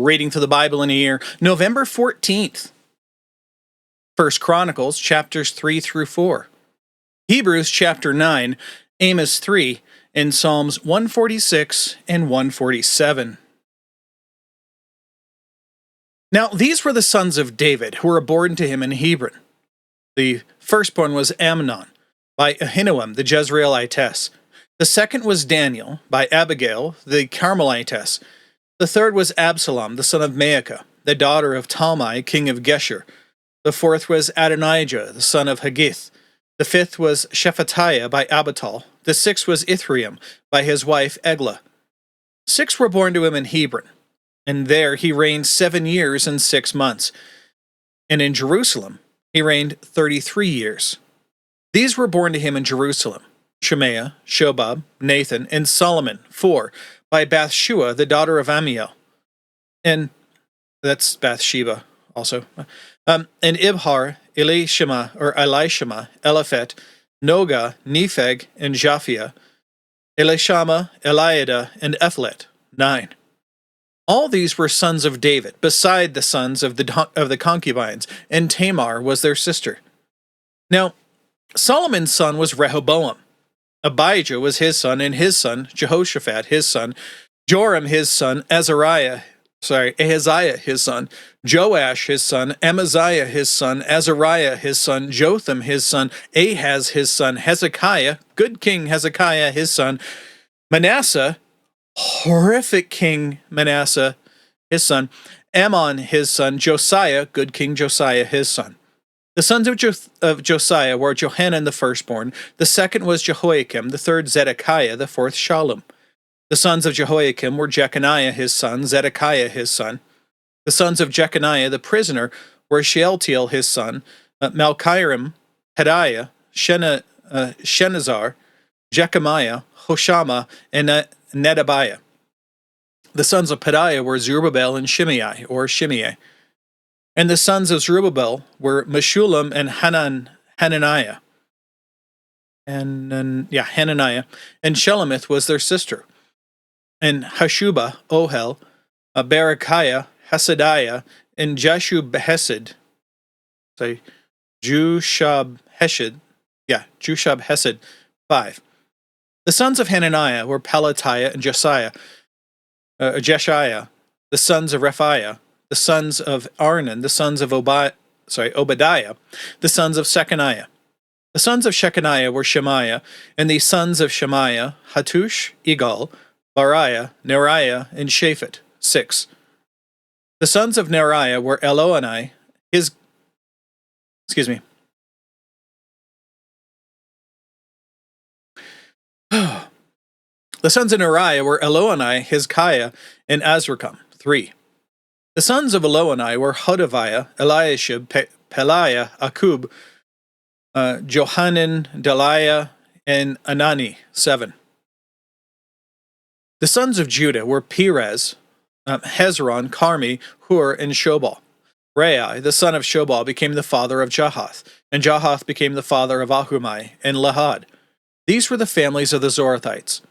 Reading through the Bible in a year, November 14th. 1 Chronicles, chapters 3 through 4. Hebrews chapter 9, Amos 3, and Psalms 146 and 147. Now these were the sons of David, who were born to him in Hebron. The firstborn was Amnon, by Ahinoam the Jezreelitess. The second was Daniel, by Abigail the Carmelitess. The third was Absalom, the son of Maacah, the daughter of Talmai, king of Geshur. The fourth was Adonijah, the son of Haggith. The fifth was Shephatiah by Abital. The sixth was Ithream, by his wife Eglah. 6 were born to him in Hebron, and there he reigned 7 years and 6 months. And in Jerusalem he reigned 33 years. These were born to him in Jerusalem: Shemaiah, Shobab, Nathan, and Solomon, 4, by Bathshua, the daughter of Amiel. And that's Bathsheba also. And Ibhar, Elishama, Eliphet, Noga, Nepheg, and Japhia, Elishama, Eliada, and Ephlet, 9. All these were sons of David, beside the sons of the concubines, and Tamar was their sister. Now, Solomon's son was Rehoboam. Abijah was his son, and his son, Jehoshaphat, his son, Joram, his son, Ahaziah, his son, Joash, his son, Amaziah, his son, Azariah, his son, Jotham, his son, Ahaz, his son, Hezekiah, good king Hezekiah, his son, Manasseh, horrific king Manasseh, his son, Ammon, his son, Josiah, good king Josiah, his son. The sons of Josiah were Johanan the firstborn, the second was Jehoiakim, the third Zedekiah, the fourth Shallum. The sons of Jehoiakim were Jeconiah his son, Zedekiah his son. The sons of Jeconiah the prisoner were Shealtiel his son, Malchiram, Pedaiah, Shenazar, Jechemiah, Hoshama, and Nedabiah. The sons of Pedaiah were Zerubbabel and Shimei. And the sons of Zerubbabel were Meshullam and Hananiah. Hananiah. And Shelemith was their sister. And Hashubah, Ohel, Berechiah, Hasadiah, and Jushab-Hesed. Jushab-Hesed, 5. The sons of Hananiah were Pelatiah and Jeshiah. The sons of Rephaiah, the sons of Arnan, the sons of Obadiah, the sons of Shechaniah. The sons of Shechaniah were Shemaiah, and the sons of Shemaiah, Hattush, Igal, Bariah, Neriah, and Shaphat, 6. The sons of Neriah were Elonai, The sons of Neriah were Elonai, Hizkiah, and Azrikam, 3. The sons of Elonai were Hodaviah, Eliashib, Peliah, Akub, Johanan, Deliah, and Anani, 7. The sons of Judah were Perez, Hezron, Carmi, Hur, and Shobal. Rai, the son of Shobal, became the father of Jahath, and Jahath became the father of Ahumai and Lahad. These were the families of the Zorathites.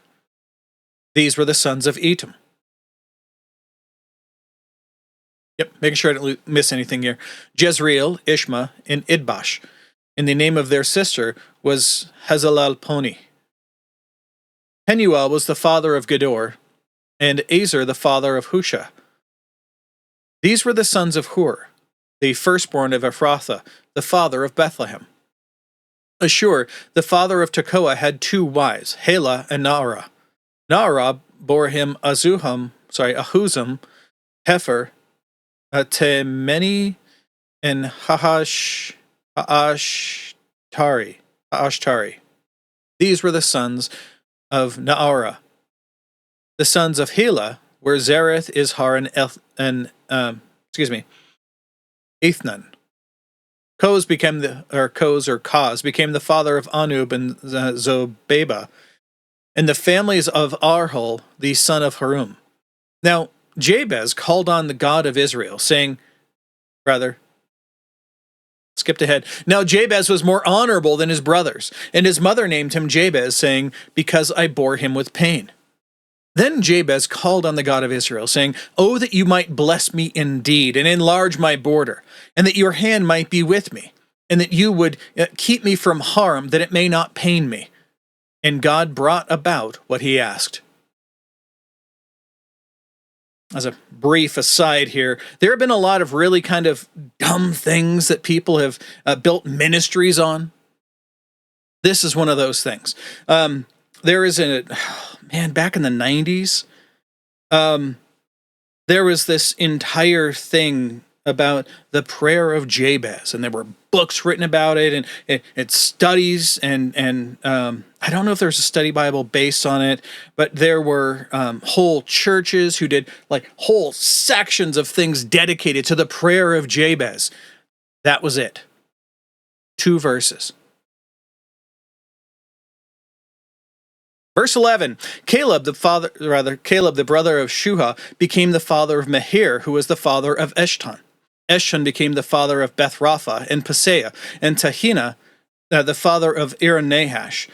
These were the sons of Etam. Making sure I didn't miss anything here. Jezreel, Ishma, and Idbash. And the name of their sister was Hazalalponi. Penuel was the father of Gedor, and Ezer the father of Husha. These were the sons of Hur, the firstborn of Ephrathah, the father of Bethlehem. Ashur, the father of Tekoa, had 2 wives, Helah and Naarah. Naarah bore him Ahuzam, Hefer, Temeni, and Haashtari. These were the sons of Naarah. The sons of Helah were Zereth, Izhar, and Ethnan. Koz became the father of Anub and Zobeba, and the families of Arhol, the son of Harum. Now Jabez called on the God of Israel, skipped ahead. Now Jabez was more honorable than his brothers, and his mother named him Jabez, saying, "Because I bore him with pain." Then Jabez called on the God of Israel, saying, "Oh, that you might bless me indeed, and enlarge my border, and that your hand might be with me, and that you would keep me from harm, that it may not pain me." And God brought about what he asked. As a brief aside here, there have been a lot of really kind of dumb things that people have built ministries on. This is one of those things. There is man, back in the 90s, there was this entire thing about the prayer of Jabez, and there were books written about it, and it studies, and I don't know if there's a study Bible based on it, but there were whole churches who did like whole sections of things dedicated to the prayer of Jabez. That was it. 2 verses. Verse 11, Caleb the brother of Shuha, became the father of Mehir, who was the father of Eshton. Eshton became the father of Beth Rapha and Paseah, and Tahina, the father of Iranehash.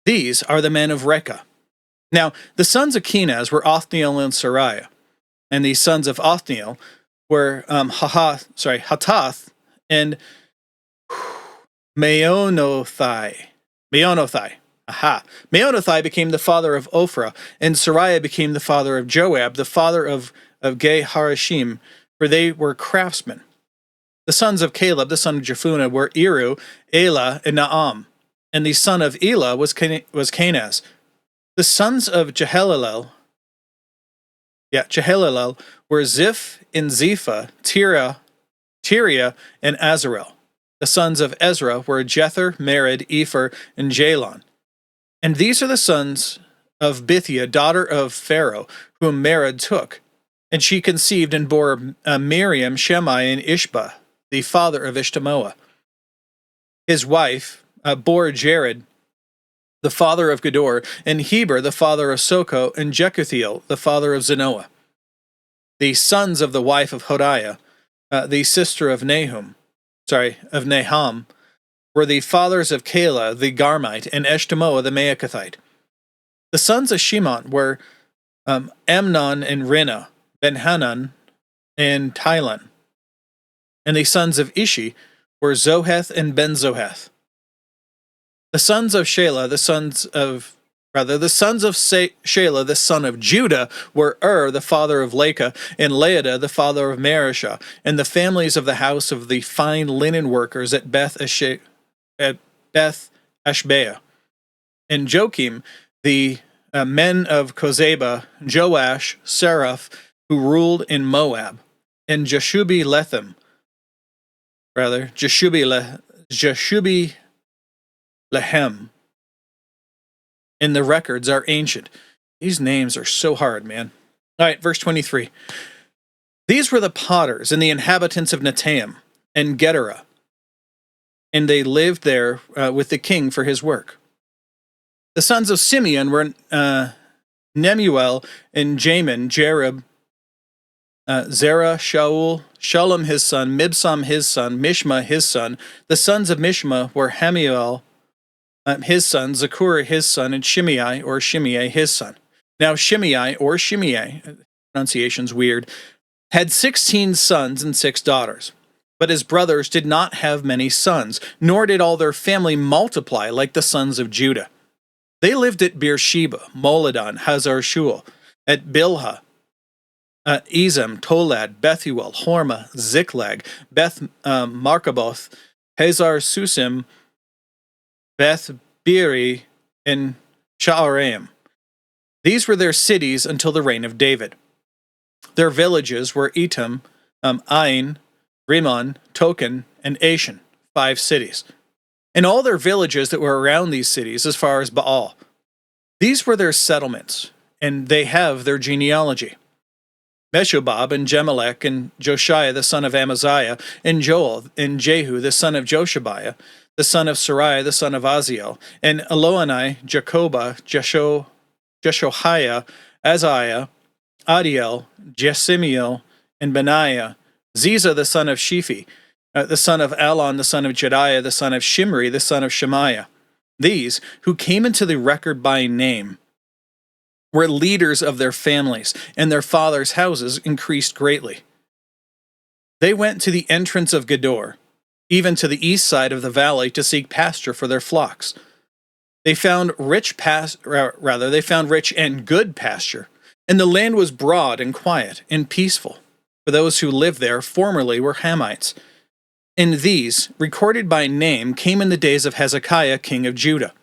These are the men of Rekah. Now, the sons of Kenaz were Othniel and Sariah, and the sons of Othniel were Hatath and Meonothai. Meonothai became the father of Ophrah, and Sariah became the father of Joab, the father of Ge-Harashim, for they were craftsmen. The sons of Caleb, the son of Jephunneh, were Eru, Elah, and Naam, and the son of Elah was Kenaz. The sons of Jehalelel were Ziph and Zepha, Tiria, and Azarel. The sons of Ezra were Jether, Mered, Epher, and Jalon. And these are the sons of Bithia, daughter of Pharaoh, whom Mered took. And she conceived and bore Miriam, Shemai, and Ishbah, the father of Ishtemoa. His wife bore Jared, the father of Gedor, and Heber, the father of Soko, and Jekuthiel, the father of Zanoah. The sons of the wife of Hodiah, the sister of Nahum, were the fathers of Kala the Garmite, and Eshtemoa the Maacathite. The sons of Shimon were Amnon and Rinnah, Ben-Hanan, and Tylon. And the sons of Ishi were Zoheth and Ben-Zoheth. The sons of Shelah, the sons of Shelah, the son of Judah, were the father of Leka, and Laada, the father of Marishah, and the families of the house of the fine linen workers at Beth Ashbea. And Joachim, the men of Kozeba, Joash, Seraph, who ruled in Moab, and Jashubi Lehem. And the records are ancient. These names are so hard, man. All right, verse 23. These were the potters and the inhabitants of Netaim and Gedera, and they lived there with the king for his work. The sons of Simeon were Nemuel and Jamin, Jerib, Zerah, Shaul, Shalom his son, Mibsam his son, Mishma his son. The sons of Mishma were Hamuel, his son, Zakur his son, and Shimei his son. Now Shimei, pronunciation's weird, had 16 sons and 6 daughters. But his brothers did not have many sons, nor did all their family multiply like the sons of Judah. They lived at Beersheba, Moladon, Hazar Shul, at Bilhah, Ezem, Tolad, Bethuel, Hormah, Ziklag, Beth Markaboth, Hazar Susim, Beth Biri, and Sha'araim. These were their cities until the reign of David. Their villages were Etam, Ain, Rimmon, Token, and Ashan, 5 cities, and all their villages that were around these cities as far as Baal. These were their settlements, and they have their genealogy. Meshobab and Jemelech and Josiah the son of Amaziah and Joel and Jehu the son of Joshabiah, the son of Sariah the son of Aziel, and Elonai, Jacobah, Jeshohiah, Azariah, Adiel, Jesimiel, and Benaiah, Ziza the son of Shiphi, the son of Alon the son of Jediah, the son of Shimri, the son of Shemaiah. These, who came into the record by name, were leaders of their families, and their fathers' houses increased greatly. They went to the entrance of Gedor, even to the east side of the valley, to seek pasture for their flocks. They found rich and good pasture, and the land was broad and quiet and peaceful, for those who lived there formerly were Hamites. And these, recorded by name, came in the days of Hezekiah king of Judah,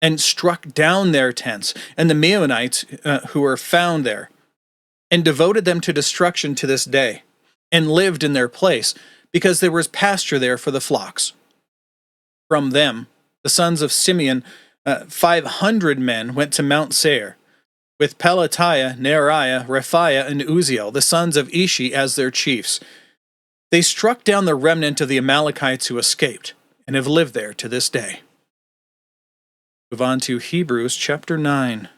and struck down their tents, and the Meunites who were found there, and devoted them to destruction to this day, and lived in their place, because there was pasture there for the flocks. From them, the sons of Simeon, 500 men went to Mount Seir, with Pelatiah, Neariah, Rephaiah, and Uziel, the sons of Ishi, as their chiefs. They struck down the remnant of the Amalekites who escaped, and have lived there to this day. Move on to Hebrews chapter 9.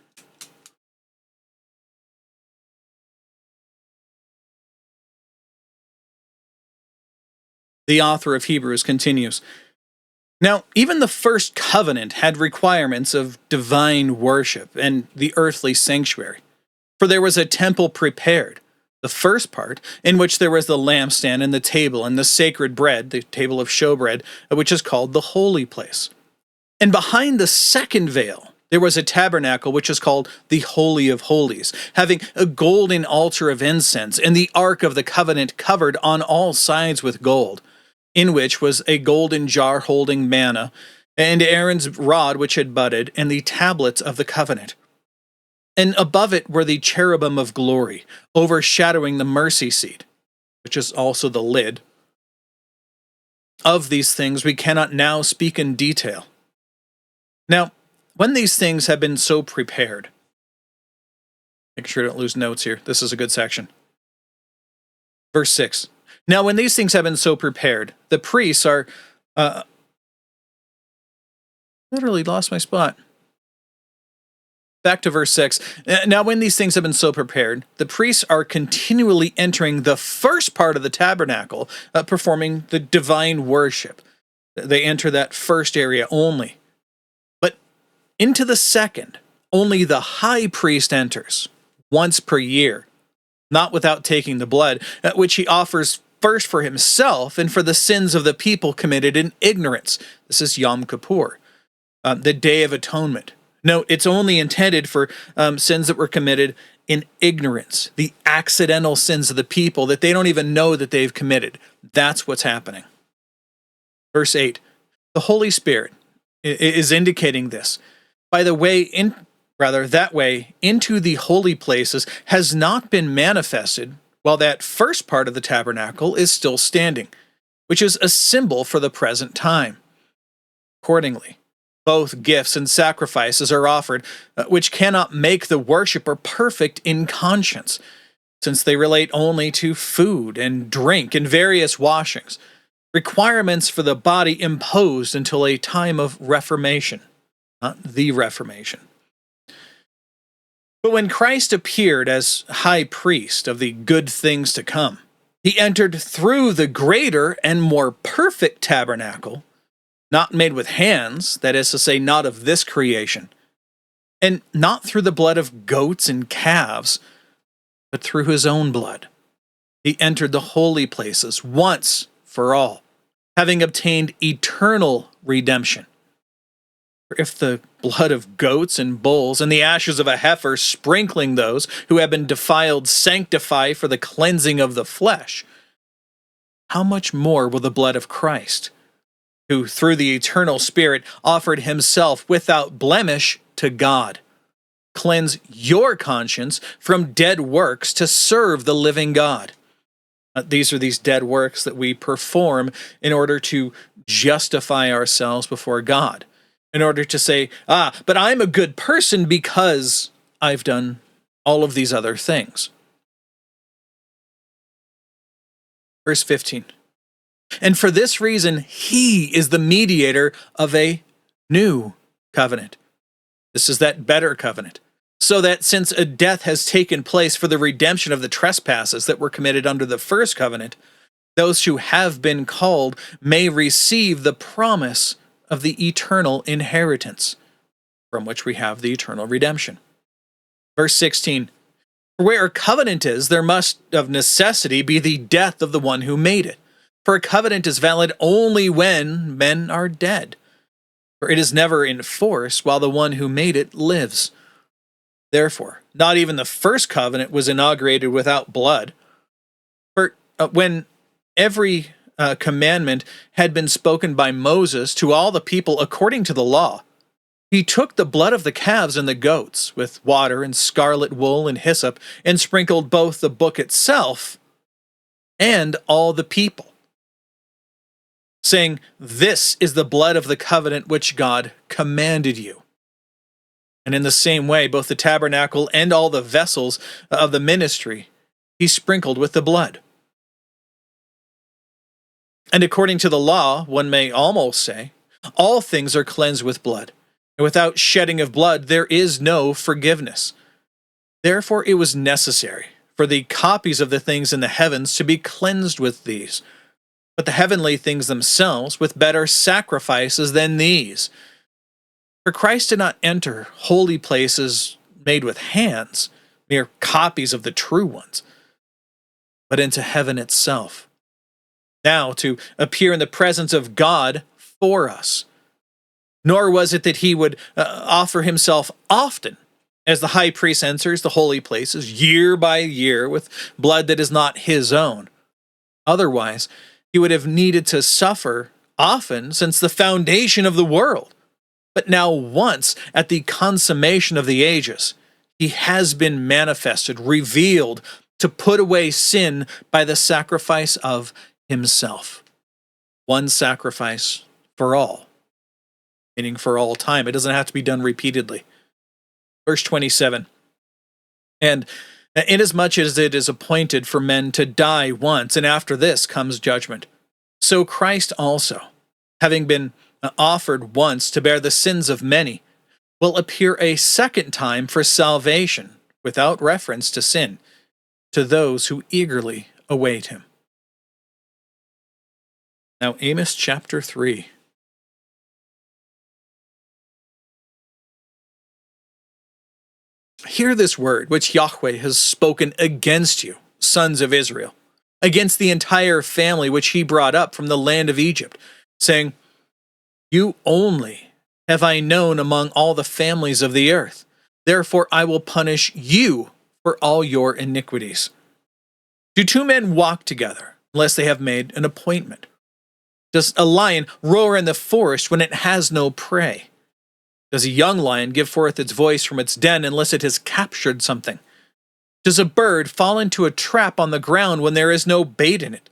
The author of Hebrews continues, "Now, even the first covenant had requirements of divine worship and the earthly sanctuary. For there was a temple prepared, the first part, in which there was the lampstand and the table and the sacred bread, the table of showbread, which is called the holy place. And behind the second veil, there was a tabernacle which is called the Holy of Holies, having a golden altar of incense, and the ark of the covenant covered on all sides with gold, in which was a golden jar holding manna, and Aaron's rod which had budded, and the tablets of the covenant. And above it were the cherubim of glory, overshadowing the mercy seat, which is also the lid. Of these things we cannot now speak in detail. Now, when these things have been so prepared," make sure I don't lose notes here. This is a good section. Verse 6. "Now, when these things have been so prepared, the priests are..." Literally lost my spot. Back to verse 6. "Now, when these things have been so prepared, the priests are continually entering the first part of the tabernacle, performing the divine worship. They enter that first area only. But into the second, only the high priest enters, once per year, not without taking the blood, which he offers first for himself and for the sins of the people committed in ignorance." This is Yom Kippur, the Day of Atonement. Note, it's only intended for sins that were committed in ignorance, the accidental sins of the people that they don't even know that they've committed. That's what's happening. Verse 8, "The Holy Spirit is indicating this. By the way, that way into the holy places has not been manifested, while that first part of the tabernacle is still standing, which is a symbol for the present time. Accordingly, both gifts and sacrifices are offered, which cannot make the worshipper perfect in conscience, since they relate only to food and drink and various washings, requirements for the body imposed until a time of reformation, not the Reformation. But when Christ appeared as high priest of the good things to come, he entered through the greater and more perfect tabernacle, not made with hands, that is to say, not of this creation, and not through the blood of goats and calves, but through his own blood. He entered the holy places once for all, having obtained eternal redemption. For if the blood of goats and bulls and the ashes of a heifer sprinkling those who have been defiled sanctify for the cleansing of the flesh, how much more will the blood of Christ, who through the eternal Spirit offered himself without blemish to God, cleanse your conscience from dead works to serve the living God?" These are these dead works that we perform in order to justify ourselves before God, in order to say, but I'm a good person because I've done all of these other things. Verse 15. "And for this reason, he is the mediator of a new covenant." This is that better covenant. "So that since a death has taken place for the redemption of the trespasses that were committed under the first covenant, those who have been called may receive the promise of the eternal inheritance, from which we have the eternal redemption." Verse 16, for where a covenant is, there must of necessity be the death of the one who made it. For a covenant is valid only when men are dead. For it is never in force while the one who made it lives. Therefore, not even the first covenant was inaugurated without blood. For when every commandment had been spoken by Moses to all the people according to the law, he took the blood of the calves and the goats with water and scarlet wool and hyssop and sprinkled both the book itself and all the people, saying, this is the blood of the covenant which God commanded you. And in the same way, both the tabernacle and all the vessels of the ministry he sprinkled with the blood. And according to the law, one may almost say, all things are cleansed with blood, and without shedding of blood there is no forgiveness. Therefore it was necessary for the copies of the things in the heavens to be cleansed with these, but the heavenly things themselves with better sacrifices than these. For Christ did not enter holy places made with hands, mere copies of the true ones, but into heaven itself, now to appear in the presence of God for us. Nor was it that he would offer himself often, as the high priest enters the holy places year by year with blood that is not his own. Otherwise, he would have needed to suffer often since the foundation of the world. But now once, at the consummation of the ages, he has been manifested, revealed, to put away sin by the sacrifice of himself. One sacrifice for all, meaning for all time. It doesn't have to be done repeatedly. Verse 27, and inasmuch as it is appointed for men to die once, and after this comes judgment, so Christ also, having been offered once to bear the sins of many, will appear a second time for salvation, without reference to sin, to those who eagerly await him. Now Amos chapter 3. Hear this word which Yahweh has spoken against you, sons of Israel, against the entire family which he brought up from the land of Egypt, saying, you only have I known among all the families of the earth. Therefore I will punish you for all your iniquities. Do two men walk together unless they have made an appointment? Does a lion roar in the forest when it has no prey? Does a young lion give forth its voice from its den unless it has captured something? Does a bird fall into a trap on the ground when there is no bait in it?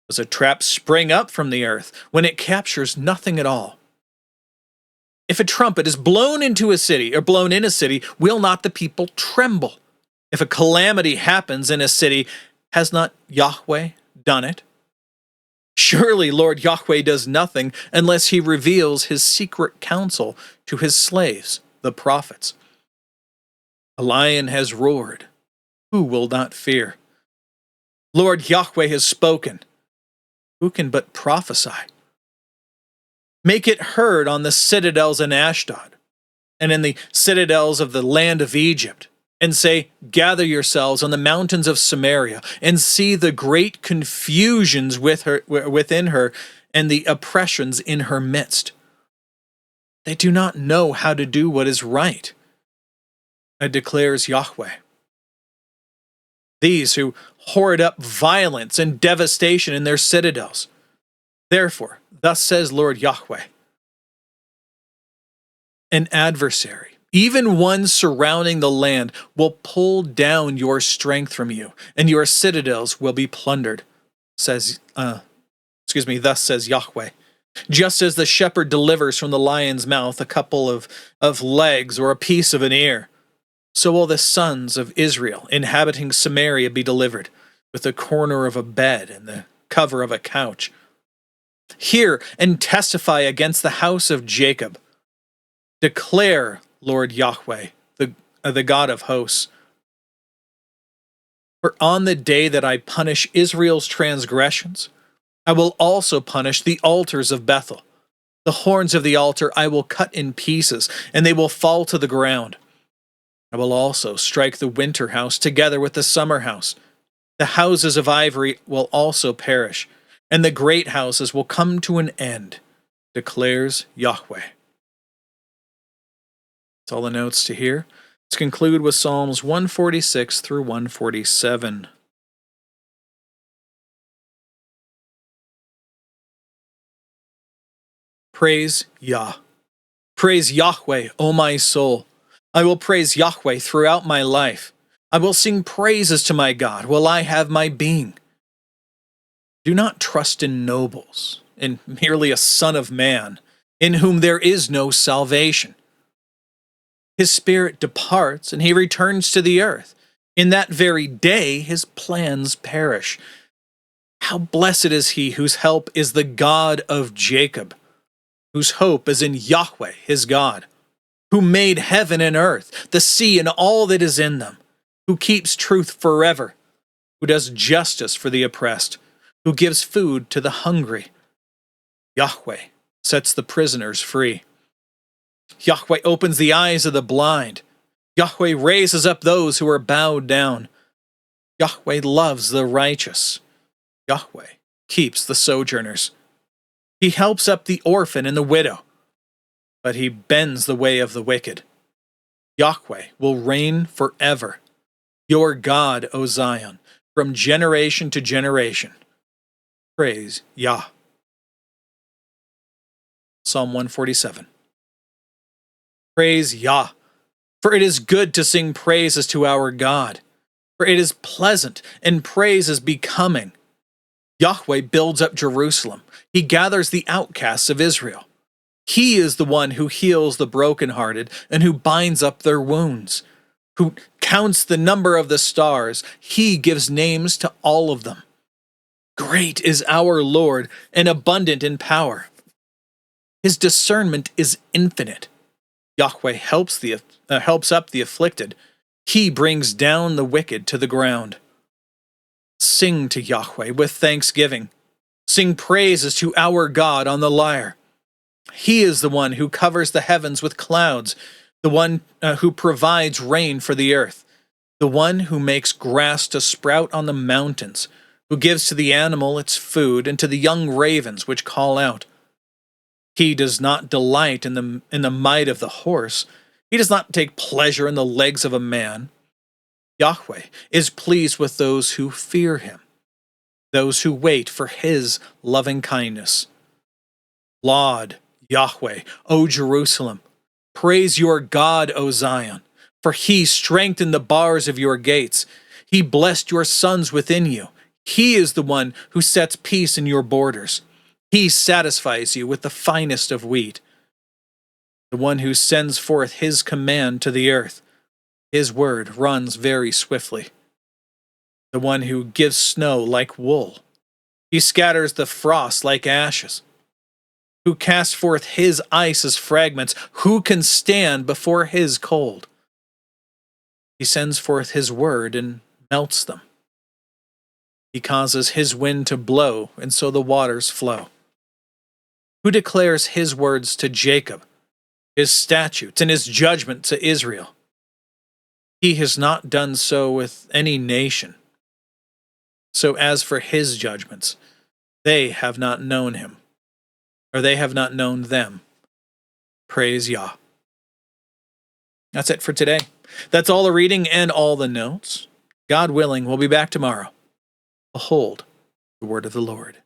Does a trap spring up from the earth when it captures nothing at all? If a trumpet is blown into a city or blown in a city, will not the people tremble? If a calamity happens in a city, has not Yahweh done it? Surely Lord Yahweh does nothing unless he reveals his secret counsel to his slaves, the prophets. A lion has roared. Who will not fear? Lord Yahweh has spoken. Who can but prophesy? Make it heard on the citadels in Ashdod, and in the citadels of the land of Egypt, and say, gather yourselves on the mountains of Samaria, and see the great confusions within her, and the oppressions in her midst. They do not know how to do what is right, declares Yahweh. These who hoard up violence and devastation in their citadels. Therefore, thus says Lord Yahweh, an adversary, even one surrounding the land, will pull down your strength from you, and your citadels will be plundered, thus says Yahweh. Just as the shepherd delivers from the lion's mouth a couple of legs or a piece of an ear, so will the sons of Israel inhabiting Samaria be delivered, with the corner of a bed and the cover of a couch. Hear and testify against the house of Jacob. Declare, Lord Yahweh, the God of hosts. For on the day that I punish Israel's transgressions, I will also punish the altars of Bethel. The horns of the altar I will cut in pieces, and they will fall to the ground. I will also strike the winter house together with the summer house. The houses of ivory will also perish, and the great houses will come to an end, declares Yahweh. That's all the notes to here. Let's conclude with Psalms 146 through 147. Praise Yah. Praise Yahweh, O my soul. I will praise Yahweh throughout my life. I will sing praises to my God while I have my being. Do not trust in nobles, in merely a son of man, in whom there is no salvation. His spirit departs, and he returns to the earth. In that very day his plans perish. How blessed is he whose help is the God of Jacob, whose hope is in Yahweh his God, who made heaven and earth, the sea and all that is in them, who keeps truth forever, who does justice for the oppressed, who gives food to the hungry. Yahweh sets the prisoners free. Yahweh opens the eyes of the blind. Yahweh raises up those who are bowed down. Yahweh loves the righteous. Yahweh keeps the sojourners. He helps up the orphan and the widow, but he bends the way of the wicked. Yahweh will reign forever. Your God, O Zion, from generation to generation. Praise Yah. Psalm 147. Praise Yah, for it is good to sing praises to our God, for it is pleasant, and praise is becoming. Yahweh builds up Jerusalem. He gathers the outcasts of Israel. He is the one who heals the brokenhearted and who binds up their wounds, who counts the number of the stars. He gives names to all of them. Great is our Lord and abundant in power. His discernment is infinite. Yahweh helps up the afflicted. He brings down the wicked to the ground. Sing to Yahweh with thanksgiving. Sing praises to our God on the lyre. He is the one who covers the heavens with clouds, the one who provides rain for the earth, the one who makes grass to sprout on the mountains, who gives to the animal its food and to the young ravens which call out. He does not delight in the might of the horse. He does not take pleasure in the legs of a man. Yahweh is pleased with those who fear him, those who wait for his loving kindness. Laud Yahweh, O Jerusalem. Praise your God, O Zion, for he strengthened the bars of your gates. He blessed your sons within you. He is the one who sets peace in your borders. He satisfies you with the finest of wheat. The one who sends forth his command to the earth. His word runs very swiftly. The one who gives snow like wool. He scatters the frost like ashes. Who casts forth his ice as fragments. Who can stand before his cold? He sends forth his word and melts them. He causes his wind to blow, and so the waters flow. Who declares his words to Jacob, his statutes and his judgment to Israel? He has not done so with any nation. So as for his judgments, they have not known him, or they have not known them. Praise Yah. That's it for today. That's all the reading and all the notes. God willing, we'll be back tomorrow. Behold the word of the Lord.